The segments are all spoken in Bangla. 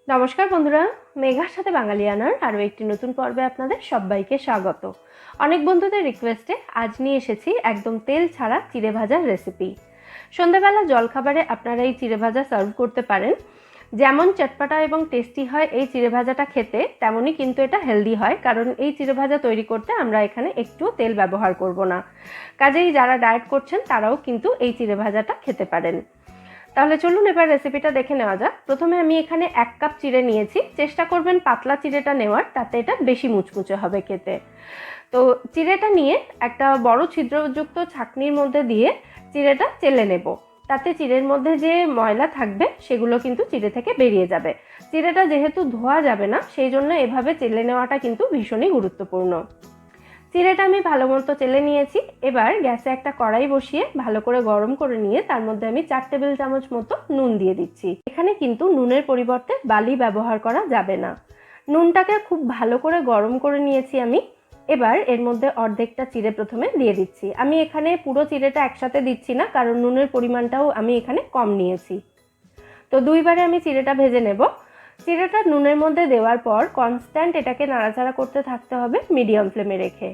নমস্কার বন্ধুরা, মেঘার সাথে বাঙালিয়ানার আরও একটি নতুন পর্বে আপনাদের সবাইকে স্বাগত। অনেক বন্ধুদের রিকোয়েস্টে আজ নিয়ে এসেছি একদম তেল ছাড়া চিড়ে ভাজার রেসিপি। সন্ধ্যাবেলা জলখাবারে আপনারা এই চিড়ে ভাজা সার্ভ করতে পারেন। যেমন চটপটা এবং টেস্টি হয় এই চিড়ে ভাজাটা খেতে, তেমনই কিন্তু এটা হেলদি হয়, কারণ এই চিড়ে ভাজা তৈরি করতে আমরা এখানে একটুও তেল ব্যবহার করব না। কাজেই যারা ডায়েট করছেন তারাও কিন্তু এই চিড়ে ভাজাটা খেতে পারেন। তাহলে চলুন এবার রেসিপিটা দেখে নেওয়া যাক। প্রথমে আমি এখানে 1 কাপ চিড়ে নিয়েছি। চেষ্টা করবেন পাতলা চিড়েটা নেওয়ার, তাতে এটা বেশি মুচমুচে হবে খেতে। তো চিড়েটা নিয়ে একটা বড় ছিদ্রযুক্ত ছাঁকনির মধ্যে দিয়ে চিড়েটা চেলে নেব। তাতে চিড়ের মধ্যে যে ময়লা থাকবে সেগুলো কিন্তু চিড়ে থেকে বেরিয়ে যাবে। চিড়েটা যেহেতু ধোয়া যাবে না, সেই জন্য এভাবে চেলে নেওয়াটা কিন্তু ভীষণই গুরুত্বপূর্ণ। চিড়েটা আমি ভালো মতো চেলে নিয়েছি। এবার গ্যাসে একটা কড়াই বসিয়ে ভালো করে গরম করে নিয়ে তার মধ্যে আমি 4 টেবিল চামচ মতো নুন দিয়ে দিচ্ছি। এখানে কিন্তু নুনের পরিবর্তে বালি ব্যবহার করা যাবে না। নুনটাকে খুব ভালো করে গরম করে নিয়েছি আমি। এবার এর মধ্যে অর্ধেকটা চিড়ে প্রথমে দিয়ে দিচ্ছি। আমি এখানে পুরো চিড়েটা একসাথে দিচ্ছি না, কারণ নুনের পরিমাণটাও আমি এখানে কম নিয়েছি। তো দুইবারে আমি চিড়েটা ভেজে নেব। চিড়েটা নুনের মধ্যে দেওয়ার পর কনস্ট্যান্ট এটাকে নাড়াচাড়া করতে থাকতে হবে মিডিয়াম ফ্লেমে রেখে।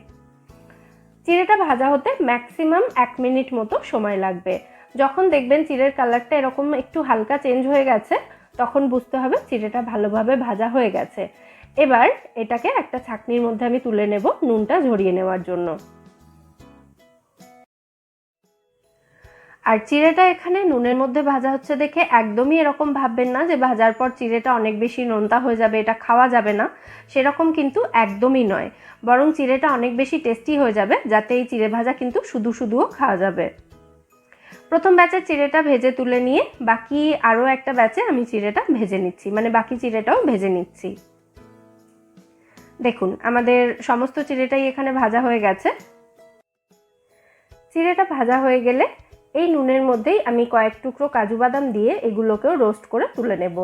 চিড়েটা ভাজা হতে ম্যাক্সিমাম 1 মিনিট মতো সময় লাগবে। যখন দেখবেন চিড়ের কালারটা এরকম একটু হালকা চেঞ্জ হয়ে গেছে, তখন বুঝতে হবে চিড়েটা ভালোভাবে ভাজা হয়ে গেছে। এবার এটাকে একটা ছাঁকনির মধ্যে আমি তুলে নেব নুনটা ঝরিয়ে নেওয়ার জন্য। আর চিড়েটা এখানে নুনের মধ্যে ভাজা হচ্ছে দেখে একদমই এরকম ভাববেন না যে ভাজার পর চিড়েটা অনেক বেশি নোনতা হয়ে যাবে, এটা খাওয়া যাবে না। সেরকম কিন্তু একদমই নয়, বরং চিড়েটা অনেক বেশি টেস্টি হয়ে যাবে, যাতে এই চিড়ে ভাজা কিন্তু শুধু শুধুও খাওয়া যাবে। প্রথম ব্যাচের চিড়েটা ভেজে তুলে নিয়ে বাকি আরও একটা ব্যাচে আমি চিড়েটা ভেজে নিচ্ছি, মানে বাকি চিড়েটাও ভেজে নিচ্ছি। দেখুন আমাদের সমস্ত চিড়েটাই এখানে ভাজা হয়ে গেছে। চিড়েটা ভাজা হয়ে গেলে এই নুনের মধ্যেই আমি কয়েক টুকরো কাজু বাদাম দিয়ে এগুলোকেও রোস্ট করে তুলে নেব।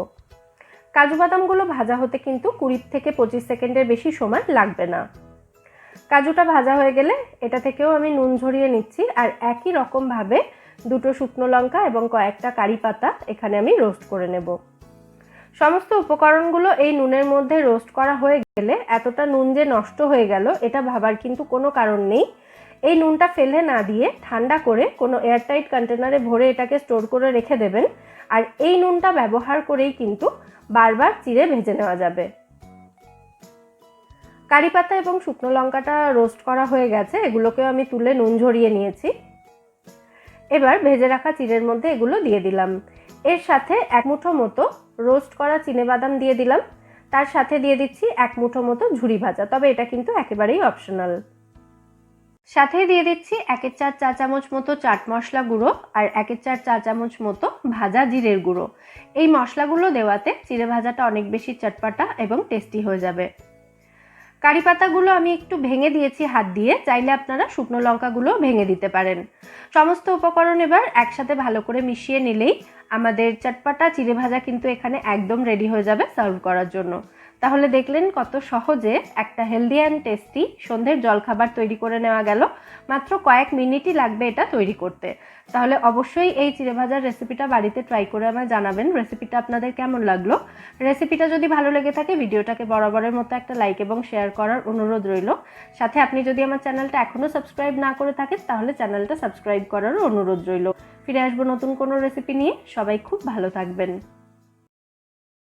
কাজু বাদামগুলো ভাজা হতে কিন্তু 20 থেকে 25 সেকেন্ডের বেশি সময় লাগবে না। কাজুটা ভাজা হয়ে গেলে এটা থেকেও আমি নুন ঝরিয়ে নিচ্ছি। আর একই রকমভাবে 2টো শুকনো লঙ্কা এবং কয়েকটা কারি পাতা এখানে আমি রোস্ট করে নেব। সমস্ত উপকরণগুলো এই নুনের মধ্যে রোস্ট করা হয়ে গেলে এতটা নুন যে নষ্ট হয়ে গেল এটা ভাবার কিন্তু কোনো কারণ নেই। এই নুনটা ফেলে না দিয়ে ঠান্ডা করে কোনো এয়ারটাইট কন্টেনারে ভরে এটাকে স্টোর করে রেখে দেবেন। আর এই নুনটা ব্যবহার করেই কিন্তু বারবার চিড়ে ভেজে নেওয়া যাবে। কারি পাতা এবং শুকনো লঙ্কাটা রোস্ট করা হয়ে গেছে, এগুলোকেও আমি তুলে নুন ঝরিয়ে নিয়েছি। এবার ভেজে রাখা চিড়ের মধ্যে এগুলো দিয়ে দিলাম। এর সাথে 1 মুঠো মতো রোস্ট করা চিনেবাদাম দিয়ে দিলাম। তার সাথে দিয়ে দিচ্ছি 1 মুঠো মতো ঝুরি ভাজা, তবে এটা কিন্তু একেবারেই অপশনাল। সাথে দিয়ে দিচ্ছি 1/4 চা চামচ মতো চাট মশলা গুঁড়ো আর 1/4 চা চামচ মতো ভাজা জিরের গুঁড়ো। এই মশলাগুলো দেওয়াতে চিড়ে ভাজাটা অনেক বেশি চটপটা এবং টেস্টি হয়ে যাবে। কারি পাতাগুলো আমি একটু ভেঙে দিয়েছি হাত দিয়ে, চাইলে আপনারা শুকনো লঙ্কাগুলো ভেঙে দিতে পারেন। সমস্ত উপকরণ এবার একসাথে ভালো করে মিশিয়ে নিলেই আমাদের চটপটা চিড়ে ভাজা কিন্তু এখানে একদম রেডি হয়ে যাবে সার্ভ করার জন্য। তাহলে দেখলেন কত সহজে একটা হেলদি অ্যান্ড টেস্টি সন্ধ্যের জলখাবার তৈরি করে নেওয়া গেল। মাত্র কয়েক মিনিটই লাগবে এটা তৈরি করতে। তাহলে অবশ্যই এই চিড়ে ভাজার রেসিপিটা বাড়িতে ট্রাই করে আমায় জানাবেন রেসিপিটা আপনাদের কেমন লাগলো। রেসিপিটা যদি ভালো লেগে থাকে ভিডিওটাকে বরাবরের মতো একটা লাইক এবং শেয়ার করার অনুরোধ রইল। সাথে আপনি যদি আমার চ্যানেলটা এখনও সাবস্ক্রাইব না করে থাকেন তাহলে চ্যানেলটা সাবস্ক্রাইব করারও অনুরোধ রইল। ফিরে আসবো নতুন কোনো রেসিপি নিয়ে। সবাই খুব ভালো থাকবেন।